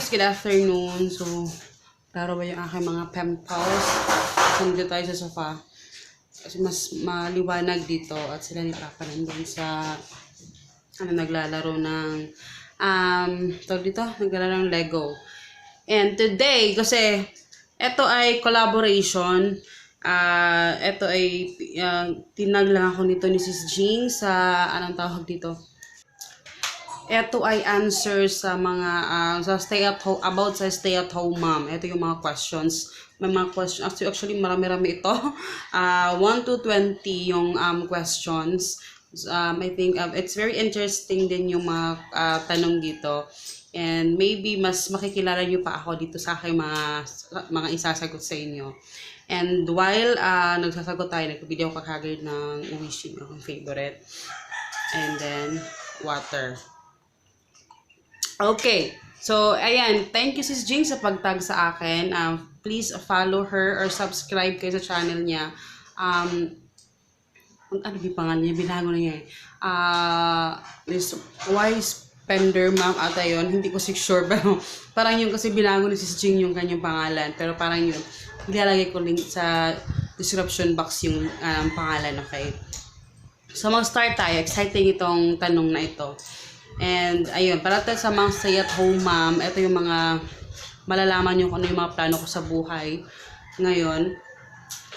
guys, good afternoon. So, klaro ba yung aking mga pimples? Sandito tayo sa sofa. Kasi mas maliwanag dito at sila ni Papa nandun sa naglalaro ng naglalaro ng Lego. And today, kasi ito ay collaboration. Ito ay tinag lang ako nito ni Sis Jing sa anong tawag dito? Ito ay answer sa mga sa stay at home, about sa stay at home mom. Ito yung mga questions. May mga questions. Actually marami-rami ito. 1 to 20 yung questions. I think it's very interesting din yung mga tanong dito. And maybe mas makikilala niyo pa ako dito sa aking mga isasagot sa inyo. And while nagsasagot tayo, nagpibigyan ko kakagad ng wishing, akong favorite. And then water. Okay. So, ayan. Thank you, Sis Jing, sa pagtag sa akin. Please follow her or subscribe kayo sa channel niya. Ano yung pangalan niya? Binago na niya this Wise Spender Mom ata yun. Hindi ko sure, pero parang yun kasi binago ni Sis Jing yung kanyang pangalan. Pero parang yun. Ilalagay ko link sa description box yung pangalan, okay? So, mag-start tayo. Exciting itong tanong na ito. And, ayun, para tayo sa mga stay-at-home mom, ito yung mga malalaman nyo kung ano yung mga plano ko sa buhay ngayon.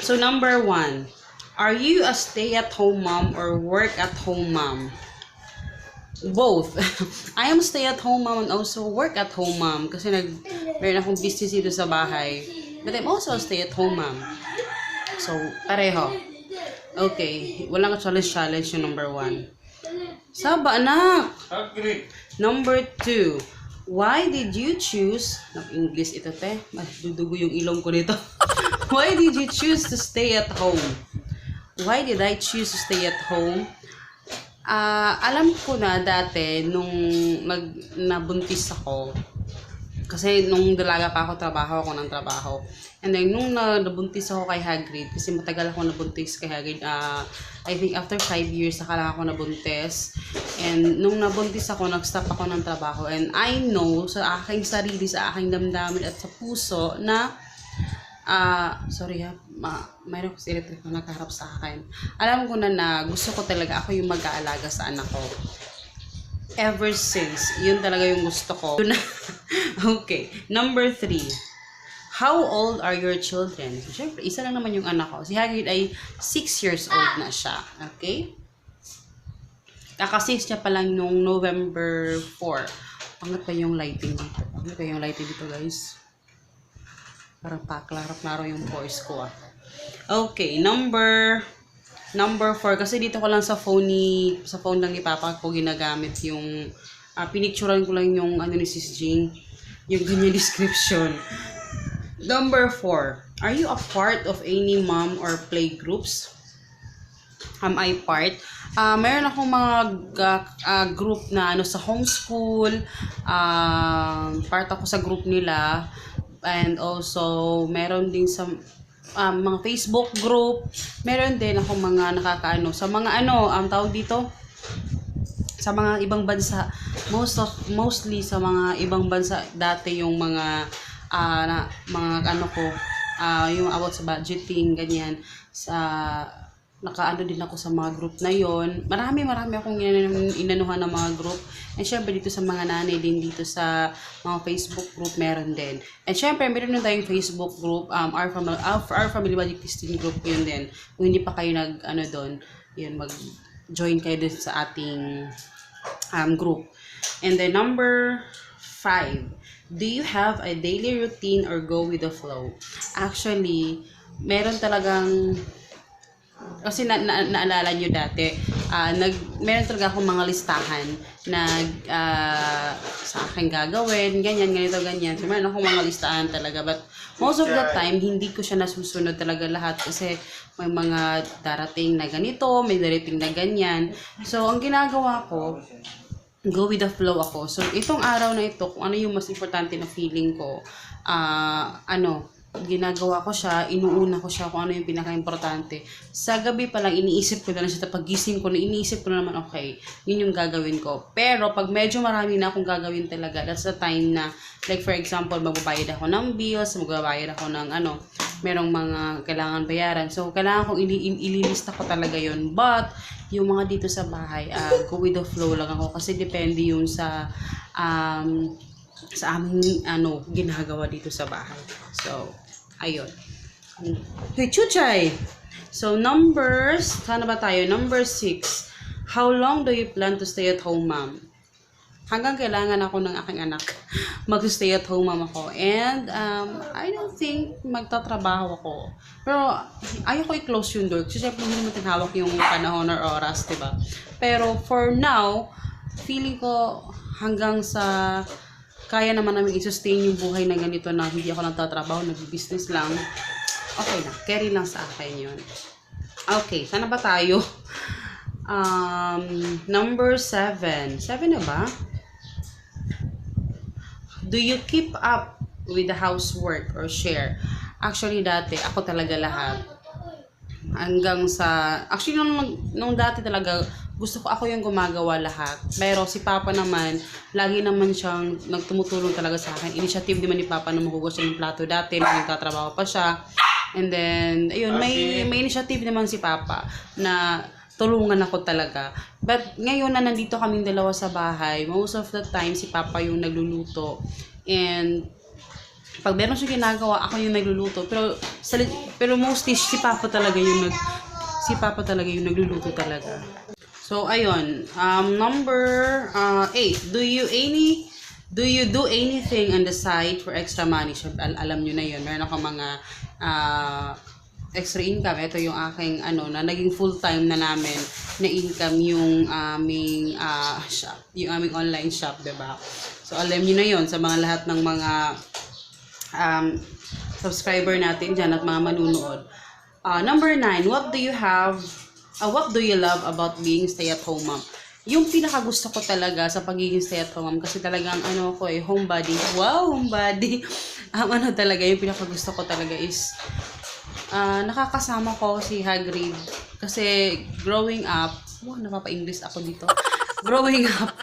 So, number 1, are you a stay-at-home mom or work-at-home mom? Both. I am stay-at-home mom and also work-at-home mom kasi meron akong business dito sa bahay. But I'm also a stay-at-home mom. So, pareho. Okay, walang challenge yung number 1. Saba, anak! Agree. Number 2. Why did you choose... English ito, te. Dudugo yung ilong ko nito. Why did you choose to stay at home? Why did I choose to stay at home? Alam ko na dati, nung nabuntis ako, kasi nung dalaga pa ako, trabaho ako ng trabaho. And then, nung nabuntis ako kay Hagrid, kasi matagal ako nabuntis kay Hagrid, I think after 5 years, saka lang ako nabuntis. And nung nabuntis ako, nag-stop ako ng trabaho. And I know sa aking sarili, sa aking damdamin at sa puso na, mayroon ko si electric na nakaharap sa akin. Alam ko na gusto ko talaga ako yung mag-aalaga sa anak ko. Ever since, yun talaga yung gusto ko. Okay, number 3. How old are your children? So, syempre, isa lang naman yung anak ko. Si Hagrid ay 6 years old na siya. Okay? Kaka-6 niya pa lang nung November 4. Pangat pa yung lighting dito. Pangat pa yung lighting dito, guys. Parang paklaro-klaro yung voice ko, Okay, number 4. Kasi dito ko lang sa phone lang ni Papa ko ginagamit yung pinicturean ko lang yung ni Sis Jing. Yung ganyan description. Number 4. Are you a part of any mom or play groups? Am I part? Meron akong mga group na sa homeschool. Part ako sa group nila. And also, meron din sa mga Facebook group. Meron din ako mga sa mga tawag dito? Sa mga ibang bansa. Mostly sa mga ibang bansa. Dati yung mga yung about sa budgeting, ganyan, nakaano din ako sa mga group na yon. Marami akong inanuhan ng mga group. And syempre dito sa mga nanay din dito sa mga Facebook group meron din. And syempre meron din tayong Facebook group, our family budget Christine group, yun din. Kung hindi pa kayo doon, yun, mag-join kayo din sa ating group. And then number 5. Do you have a daily routine or go with the flow? Actually, meron talagang, kasi naalala nyo dati, meron talaga akong mga listahan na sa akin gagawin, ganito, ganyan. So, meron akong mga listahan talaga. But most of the time, hindi ko siya nasusunod talaga lahat kasi may mga darating na ganito, may darating na ganyan. So, ang ginagawa ko, go with the flow ako. So, itong araw na ito, kung ano yung mas importante na feeling ko, ginagawa ko siya, inuuna ko siya kung ano yung pinaka-importante. Sa gabi pa lang, iniisip ko na lang siya. Pag gising ko na, iniisip ko na naman, okay, yun yung gagawin ko. Pero, pag medyo marami na akong gagawin talaga, that's the time na, like for example, magbabayad ako ng bills, magbabayad ako ng merong mga kailangan bayaran. So, kailangan kong ililista ko talaga yun. But, yung mga dito sa bahay, go with the flow lang ako. Kasi depende yun sa aming ginagawa dito sa bahay. So, ayun. Hey, Chuchay! So, saan na ba tayo? Number 6. How long do you plan to stay at home, ma'am? Hanggang kailangan ako ng aking anak. Mag-stay at home, ma'am ako. And, I don't think magtatrabaho ako. Pero, ayaw ko i-close yung door. Kasi syempre, hindi naman tinawag yung panahon or oras, diba? Pero, for now, feeling ko hanggang sa kaya naman namin i-sustain yung buhay na ganito na hindi ako nagtatrabaho, nag-business lang. Okay na, carry lang sa akin yun. Okay, sana ba tayo? Number 7. 7 na ba? Do you keep up with the housework or share? Actually, dati, ako talaga lahat. Hanggang sa, actually, nung dati talaga, gusto ko ako yung gumagawa lahat. Pero si Papa naman, lagi naman siyang nagtumutulong talaga sa akin. Initiative naman ni Papa na mahugas ng plato dati, nung nagtatrabaho pa siya. And then, ayun, may initiative naman si Papa na tulungan ako talaga. But ngayon na nandito kaming dalawa sa bahay, most of the time si Papa yung nagluluto. And pag meron siya ginagawa, ako yung nagluluto. Pero mostly si Papa talaga yung nagluluto talaga. So ayun, number 8. Do you do anything on the side for extra money? Alam nyo na yun. Meron ako mga extra income. Ito yung aking na naging full time na namin na income yung aming shop, yung aming online shop, 'di ba? So alam niyo na 'yon sa mga lahat ng mga subscriber natin diyan at mga manunood. Number 9, what do you love about being stay-at-home mom? Yung pinakagusto ko talaga sa pagiging stay-at-home mom kasi talagang homebody. Wow, homebody. Talaga yung pinakagusto ko talaga is nakakasama ko si Hagrid. Kasi growing up, napapa-English ako dito. Growing up,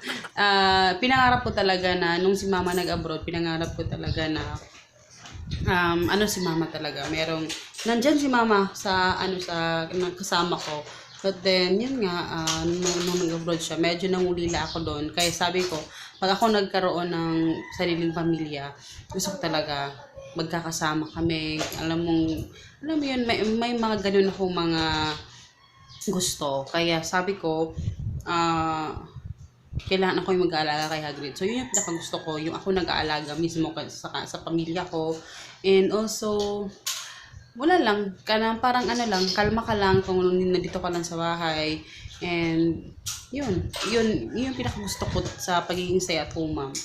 pinangarap ko talaga na nung si Mama nag-abroad, pinangarap ko talaga na si Mama talaga. Nandyan si Mama sa kasama ko. But then, yun nga, nung nag-abroad siya, medyo nangulila ako doon. Kaya sabi ko, pag ako nagkaroon ng sariling pamilya, gusto ko talaga magkakasama kami. Alam mo yun, may mga ganun akong mga gusto. Kaya sabi ko, kailangan ako yung mag-aalaga kay Hagrid. So, yun yung pinakagusto ko, yung ako nag-aalaga mismo sa pamilya ko. And also, wala lang, parang kalma ka lang kung nandito ka lang sa bahay. And, yun yung pinakagusto ko sa pagiging stay-at-home mom.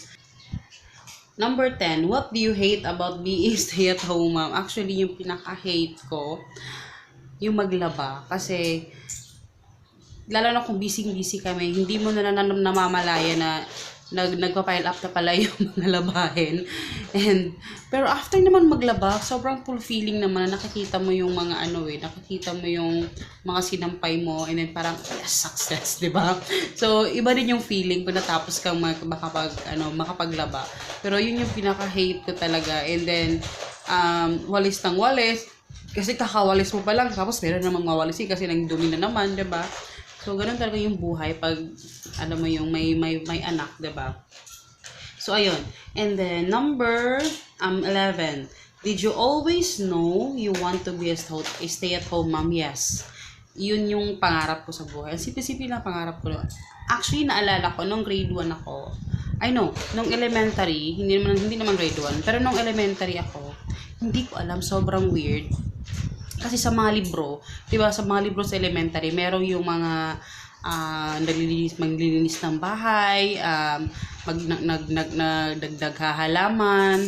Number 10, what do you hate about being stay-at-home mom? Actually, yung pinaka-hate ko, yung maglaba. Kasi, lalo na kung busy kami, hindi mo na namamalaya na nagpa-pile up na pala yung mga labahin. Pero after naman maglaba, sobrang fulfilling naman na nakikita mo yung mga nakikita mo yung mga sinampay mo and then parang success, 'di ba? So iba din yung feeling kung natapos kang makapaglaba. Pero yun yung pinaka-hate ko talaga. And then walis ng walis kasi kakawalis mo pa lang tapos meron namang mawalisin kasi nang dumi na naman, 'di ba? So, ganun talaga yung buhay pag, yung may anak, diba? So, ayun. And then, number 11. Did you always know you want to be a stay-at-home mom? Yes. Yun yung pangarap ko sa buhay. Sipi-sipi na pangarap ko. Actually, naalala ko, nung grade 1 ako, nung elementary, hindi naman grade 1, pero nung elementary ako, hindi ko alam, sobrang weird. Kasi sa mga libro, 'di ba, sa mga libro sa elementary, merong yung mga maglilinis ng bahay, nagdagdag halaman,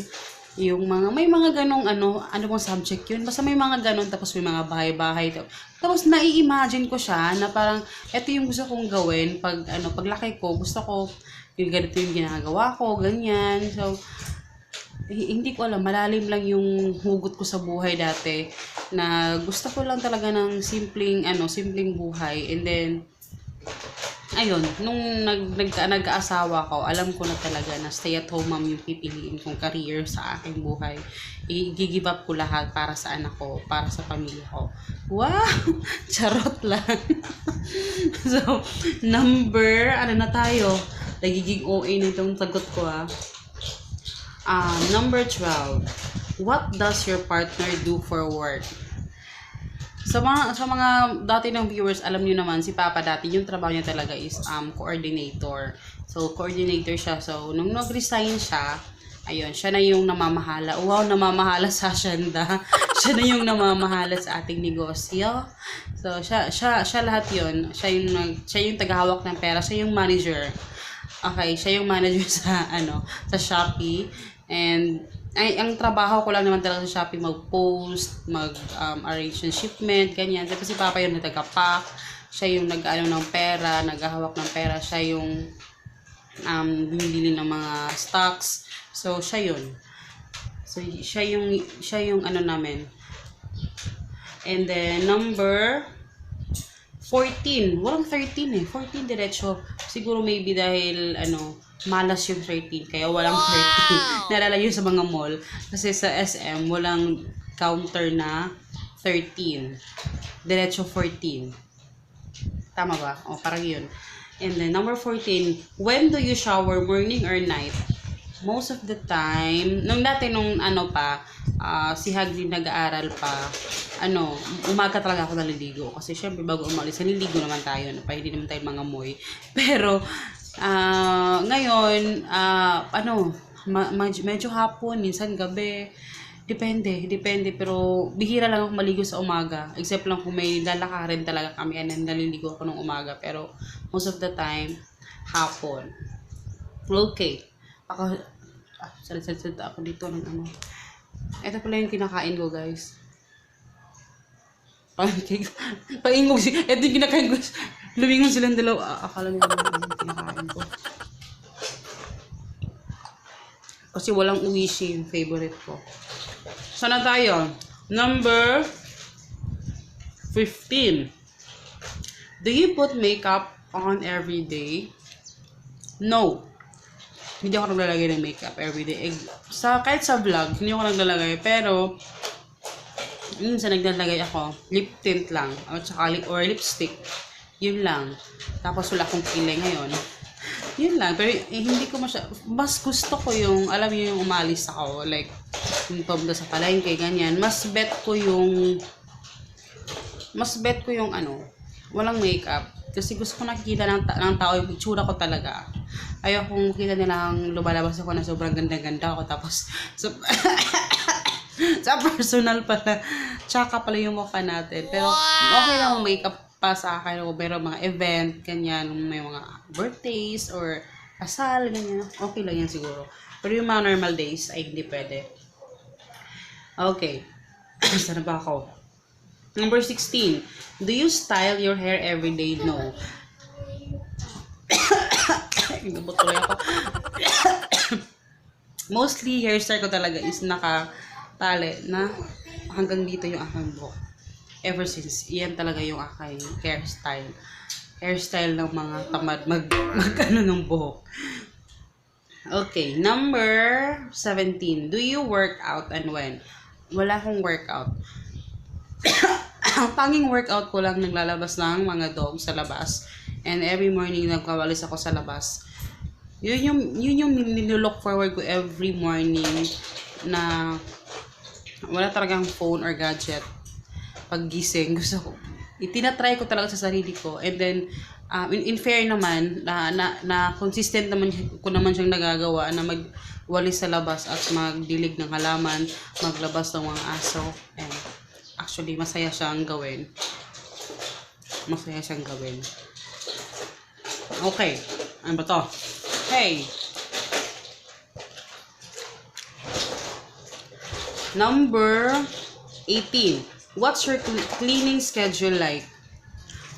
yung may mga ganong bang subject yun, basta may mga ganon, tapos may mga bahay-bahay, tapos nai-imagine ko siya na parang ito yung gusto kong gawin pag paglaki ko, gusto ko yung ganito yung ginagawa ko, ganyan. So hindi ko alam, malalim lang yung hugot ko sa buhay dati na gusto ko lang talaga ng simpleng buhay. And then ayun, nung nagkaasawa ko, alam ko na talaga na stay at home mom yung pipiliin kong career sa aking buhay. I-give up ko lahat para sa anak ko, para sa pamilya ko. Wow! Charot lang. So, ano na tayo? Nagiging OA na itong sagot ko Number 12. What does your partner do for work? Sa mga dati ng viewers, alam niyo naman si Papa dati yung trabaho niya talaga is coordinator. So coordinator siya. So nung nag-resign siya, ayun, siya na yung namamahala. Wow, namamahala sa Shanda. Siya na yung namamahala sa ating negosyo. So siya lahat 'yon. Siya yung tagahawak ng pera, siya yung manager. Okay, siya yung manager sa Shopee. And ang trabaho ko lang naman talaga sa Shopee, mag-post, arrange ng shipment, ganyan. Tapos si Papa yung nagtaga-pack, siya yung nag-ano ng pera, naghahawak ng pera, siya yung bumibili ng mga stocks. So siya yun. So siya yung namin. And then number 14. Walang 13 14 diretso. Siguro maybe dahil malas yung 13, kaya walang 13. Nalalayo sa mga mall. Kasi sa SM, walang counter na 13. Diretso 14. Tama ba? O, parang yun. And then, number 14, when do you shower, morning or night? Most of the time, nung si Hagrid nag-aaral pa, umaga talaga ako naliligo. Kasi syempre, bago umalis, naliligo naman tayo. Hindi naman tayo mga moy. Pero, ngayon, medyo hapon, minsan gabi, depende, pero bihira lang ako maligo sa umaga, except lang kung may lalakarin talaga kami, naliligo ako ng umaga, pero most of the time, hapon. Okay, ako, salita ako dito ng ito pala yung kinakain ko, guys. Paingog siya. Ito yung kinakain ko. Lumingon silang dalawa. Akala nila yung kinakain ko. Kasi walang uwishi yung favorite ko. Sana tayo. Number 15. Do you put makeup on every day? No. Hindi ako naglalagay ng makeup every day. Kahit sa vlog, hindi ako naglalagay. Pero, minsan naglalagay ako, lip tint lang, or lipstick. Yun lang. Tapos wala akong kilay ngayon. Yun lang. Pero hindi ko mas gusto ko yung, alam niyo yung umalis ako. Like, yung pabda sa palengke, ganyan. Mas bet ko yung walang makeup. Kasi gusto ko nakikita ng tao yung itsura ko talaga. Ayaw kong makita nilang lumalabas ako na sobrang ganda-ganda ako. Tapos, sa personal pala, tsaka pala yung mukha natin. Pero, okay lang yung makeup pa sa akin. Pero mga event, ganyan, may mga birthdays or kasal, ganyan. Okay lang yan siguro. Pero yung mga normal days, ay hindi pwede. Okay. Saan ba ako? Number 16. Do you style your hair every day? No. Inabot tuloy ako. Mostly, hairstyle ko talaga is nakatali na hanggang dito yung aking buhok. Ever since, iyan talaga yung aking hairstyle. Hairstyle ng mga tamad ng buhok. Okay, number 17. Do you work out and when? Wala akong workout. Ang tanging workout ko lang, naglalabas ng mga dog sa labas. And every morning, nagkawalis ako sa labas. Yun yung nilook forward ko every morning na wala talagang phone or gadget. Pag gising, gusto ko. Itinatry ko talaga sa sarili ko. And then, in fair naman, na consistent naman ko naman siyang nagagawa na magwalis sa labas at magdilig ng halaman, maglabas ng mga aso. And actually, masaya siyang gawin. Okay. Ano ba to? Hey! Number 18. What's your cleaning schedule like?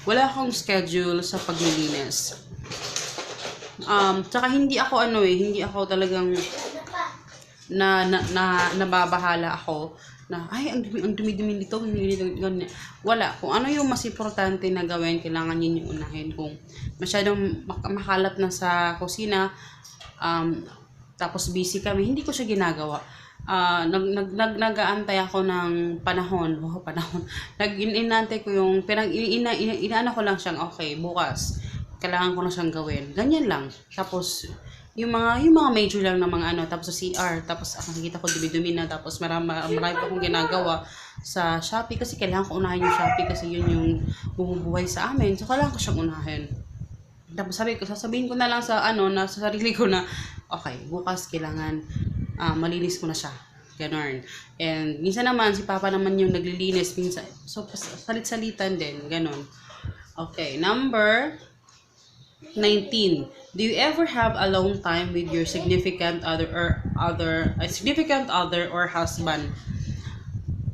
Wala akong schedule sa paglilinis. Tsaka hindi ako talagang nababahala ako na ay ang dumi-dumi nito, ganyan. Wala, kung ano yung mas importante na gawin, kailangan yun yung unahin. Kung masyadong makalat na sa kusina, tapos busy kami, hindi ko siya ginagawa. Nag-aantay ako ng panahon. Inantay ko yung inaano ko lang siyang okay, bukas kailangan ko na siyang gawin. Ganyan lang. Tapos yung mga major lang na mga ano, tapos sa CR, tapos nakikita ko dumi-dumi na, tapos marami pa akong ginagawa sa Shopee kasi kailangan ko unahin yung Shopee kasi yun yung bumubuhay sa amin. So kailangan ko siyang unahin. Tapos sasabihin ko na lang sa na sa sarili ko na okay, bukas kailangan malinis ko na siya. Ganon. And minsan naman si Papa naman yung naglilinis minsan. So salit-salitan din, ganon. Okay, number 19. Do you ever have alone time with your significant other or husband?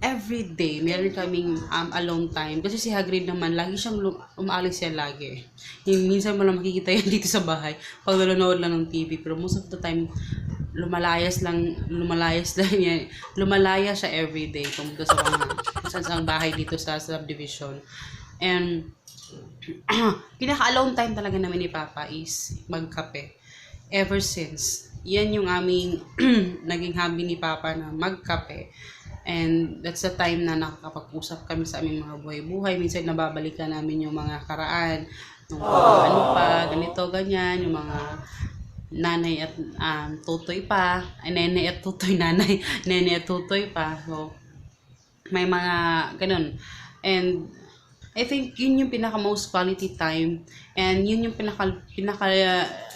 Every day, meron kaming alone time. Kasi si Hagrid naman, lagi siyang umaalis yan lagi. Minsan mo lang makikita yan dito sa bahay. Pag nanonood lang ng TV. Pero most of the time, lumalayas yan. Lumalaya siya every day. Kung sa mga bahay dito sa subdivision. And pinaka-alone time talaga namin ni Papa is magkape. Ever since. Yan yung aming naging hobby ni Papa na magkape. And that's the time na nakakapag-usap kami sa aming mga buhay-buhay. Minsan nababalikan namin yung mga karaan. Yung ganito, ganyan. Yung mga nanay at tutoy pa. Nenay at tutoy, nanay. Nenay at tutoy pa. So, may mga ganun. And I think yun yung pinaka-most quality time. And yun yung pinaka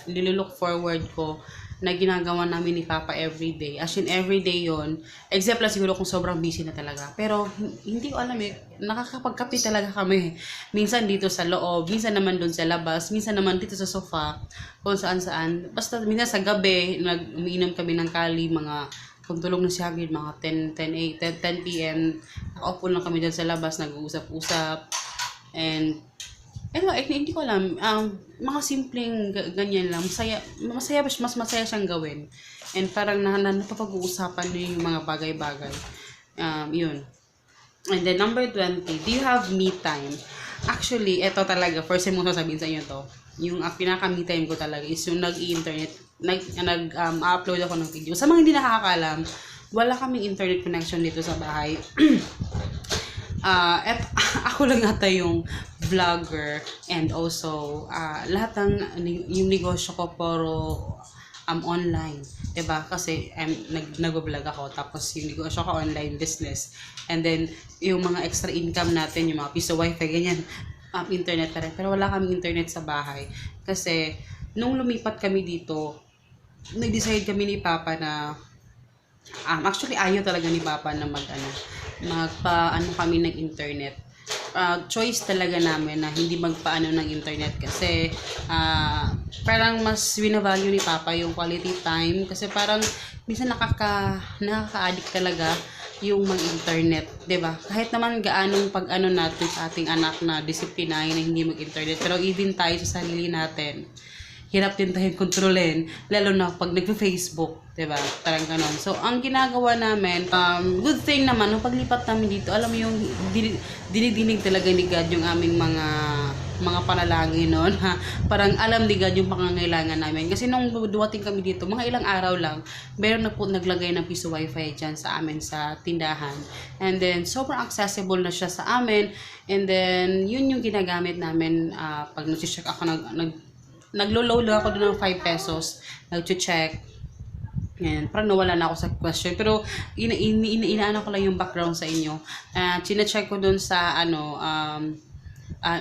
nililook forward ko na ginagawa namin ni Papa everyday. As in, everyday yon. Except lang siguro kung sobrang busy na talaga. Pero, hindi ko alam nakakapagkape talaga kami. Minsan dito sa loob, minsan naman doon sa labas, minsan naman dito sa sofa, kung saan-saan. Basta, minsan sa gabi, umiinom kami ng kali, mga kung tulog na si Hagrid, mga 10 p.m. Nakaupo lang kami dyan sa labas, nag-uusap-usap. And, hindi ko alam, mga simpleng ganyan lang, mas masaya siyang gawin. And parang napapag-uusapan niyo yung mga bagay-bagay. Yun. And then number 20, do you have me time? Actually, eto talaga, first time mo sasabihin sa inyo to, yung pinaka-me time ko talaga is yung nag-internet, upload ako ng video. Sa mga hindi nakakaalam, wala kaming internet connection dito sa bahay. At ako lang ata yung vlogger and also lahat ng yung negosyo ko puro online, 'di ba? Kasi nag-vlog ako tapos yung negosyo ko online business. And then yung mga extra income natin, yung mga piso wifi ganyan, internet pa rin. Pero wala kaming internet sa bahay kasi nung lumipat kami dito, nag-decide kami ni Papa na actually ayaw talaga ni Papa na magpaano kami ng internet. Choice talaga namin na hindi magpaano ng internet kasi parang mas winavalue ni Papa yung quality time kasi parang minsan nakaka-addict talaga yung mag-internet, 'di ba? Kahit naman gaanong pag-ano natin sa ating anak na disiplinahin na hindi mag-internet, pero even tayo sa sarili natin, hirap din tayong kontrolin, lalo na pag nagpe-Facebook, 'di ba? Parang gano'n. So, ang ginagawa namin, good thing naman, nung paglipat namin dito, alam mo yung dinidinig talaga ni God yung aming mga panalangin noon. Parang alam ni God yung pangangailangan namin. Kasi nung duwating kami dito, mga ilang araw lang, meron na po naglagay ng piso wifi dyan sa amin sa tindahan. And then, sobrang accessible na siya sa amin. And then, yun yung ginagamit namin pag nag-check ako, naglo-load ako doon ng 5 pesos, nag-check. Yan, parang nawala na ako sa question. Pero, inaano ko lang yung background sa inyo. Chine-check ko doon sa,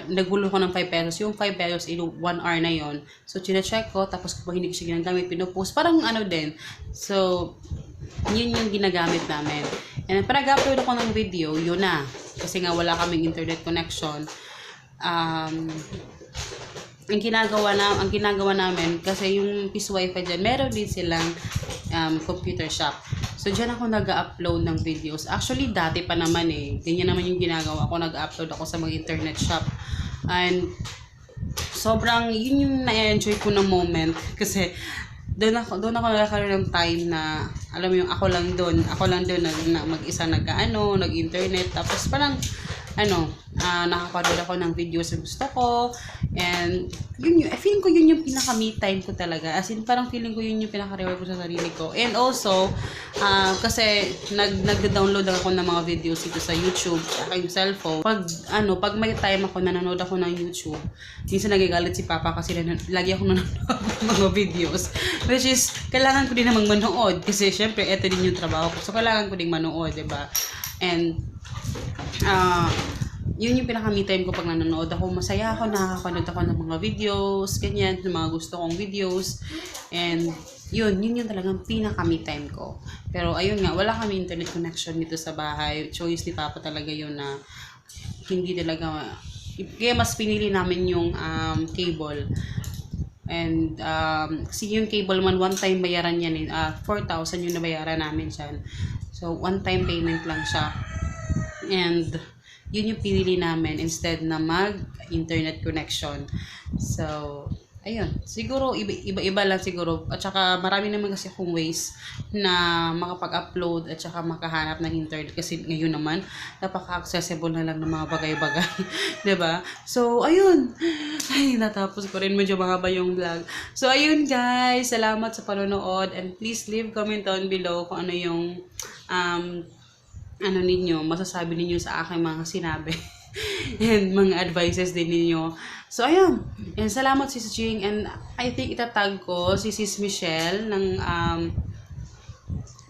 nagbulo ko ng 5 pesos. Yung 5 pesos, 1 hour na yon. So, chine-check ko, tapos kung hindi ko siya ginagamit, pinupost. Parang din. So, yun yung ginagamit namin. And pag nag-upload ako ng video, yun na. Kasi nga wala kaming internet connection. Ang ginagawa namin kasi yung piso wifi dyan, meron din silang computer shop. So dyan ako nag-upload ng videos. Actually dati pa naman ganyan naman yung ginagawa ko, nag-upload ako sa mga internet shop. And sobrang yun yung na-enjoy ko na moment kasi doon ako nagkakaroon ng time na, alam mo yung ako lang doon na mag-isa nag-internet, tapos parang, nakapanood ako ng videos na gusto ko, and feeling ko yun yung pinaka-me time ko talaga, as in, parang feeling ko yun yung pinaka-reward ko sa sarili ko, and also, kasi, nag-download ako ng mga videos dito sa YouTube, sa aking cellphone, pag may time ako, nanonood ako ng YouTube, minsan nagagalit si Papa kasi lagi ako nanonood ng mga videos, which is, kailangan ko din namang manood, kasi syempre, eto din yung trabaho ko, so kailangan ko din manood, diba? And, yun yung pinaka-me time ko pag nanonood ako. Masaya ako, nakakapanood ako ng mga videos, ganyan, ng mga gusto kong videos. And, yun yung talagang pinaka-me time ko. Pero, ayun nga, wala kami internet connection dito sa bahay. Choice ni Papa talaga yun na hindi talaga, kaya mas pinili namin yung cable. And, kasi yung cable man, one-time bayaran yan, 4,000 yung nabayaran namin siya. So, one-time payment lang siya. And, yun yung pinili namin instead na mag-internet connection. So, ayun. Siguro, iba-iba lang siguro. At saka, marami naman kasi akong ways na makapag-upload at saka makahanap ng internet. Kasi ngayon naman, napaka-accessible na lang ng mga bagay-bagay. Diba? So, ayun. Ay, natapos ko rin. Medyo mahaba yung vlog. So, ayun guys. Salamat sa panonood. And please leave comment down below kung ano yung masasabi ninyo sa aking mga sinabi and mga advices din ninyo. So, ayun. And salamat Sis Jing. And I think itatag ko si Sis Michelle ng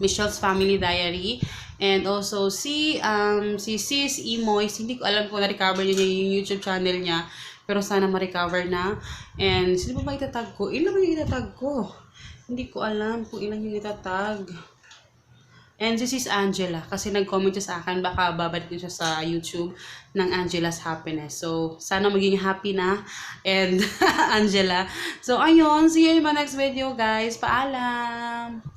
Michelle's Family Diary. And also si Sis Imoy. Hindi ko alam kung na-recover niya yung YouTube channel niya. Pero sana ma-recover na. And sino ba itatag ko? Ilan ba yung itatag ko? Hindi ko alam kung ilan yung itatag. And this is Angela, kasi nag-comment siya sa akin, baka babalik din siya sa YouTube ng Angela's Happiness. So, sana maging happy na, and Angela. So, ayun, see you in my next video, guys. Paalam!